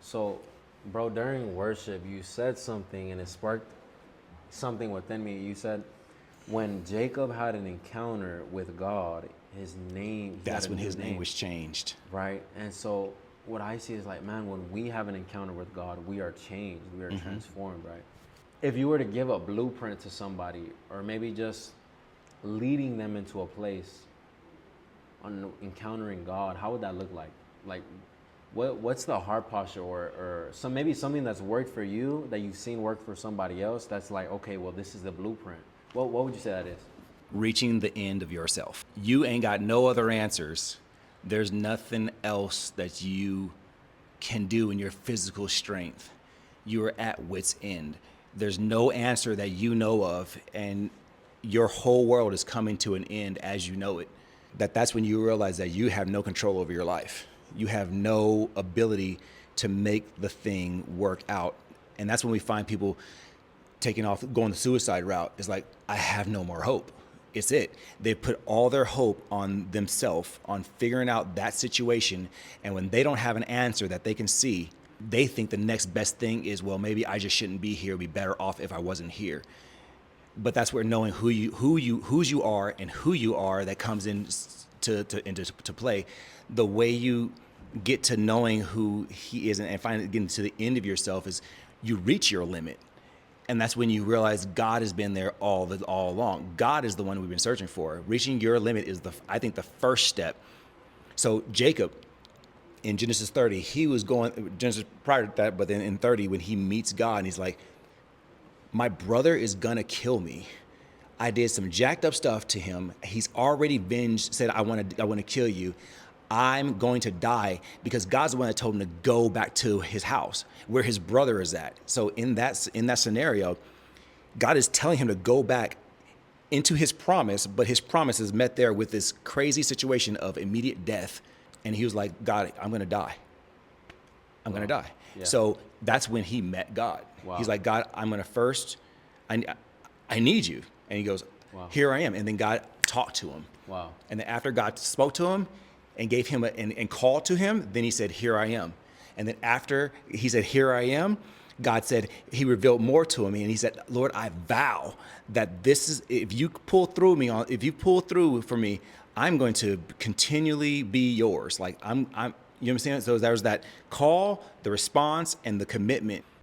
So, bro, during worship, you said something and it sparked something within me. You said when Jacob had an encounter with God, his name, he got That's a when new his name name, was changed. right? And so, what I see is like, man, when we have an encounter with God, we are changed, we are transformed, right? If you were to give a blueprint to somebody, or maybe just leading them into a place on encountering God, how would that look like? Like, what's the heart posture, or some maybe something that's worked for you that you've seen work for somebody else? That's like, okay, well, this is the blueprint. What would you say that is? Reaching the end of yourself. You ain't got no other answers. There's nothing else that you can do in your physical strength. You are at wit's end. There's no answer that you know of, and your whole world is coming to an end as you know it. That's when you realize that you have no control over your life. You have no ability to make the thing work out. And that's when we find people taking off, going the suicide route. It's like, I have no more hope. It's it. They put all their hope on themselves, on figuring out that situation. And when they don't have an answer that they can see, they think the next best thing is, well, maybe I just shouldn't be here. It'd be better off if I wasn't here. But that's where knowing whose you are and who you are that comes in to play. The way you get to knowing who he is and finally getting to the end of yourself is you reach your limit. And that's when you realize God has been there all along. God is the one we've been searching for. Reaching your limit is I think the first step. So Jacob in Genesis 30, he was going Genesis prior to that, but then in 30 when he meets God and he's like, my brother is gonna kill me. I did some jacked up stuff to him. He's already venged, said, I want to kill you. I'm going to die, because God's the one that told him to go back to his house where his brother is at. So in that scenario, God is telling him to go back into his promise, but his promise is met there with this crazy situation of immediate death. And he was like, God, I'm going to die. I'm going to die. Yeah. So that's when he met God. Wow. He's like, God, I'm going to first, I need you. And he goes, Wow. here I am. And then God talked to him. Wow. And then after God spoke to him and gave him and called to him, then he said, here I am. And then after he said, here I am, God said, he revealed more to him. And he said, Lord, I vow that this is, if you pull through for me, I'm going to continually be yours. Like you understand? So there was that call, the response, and the commitment.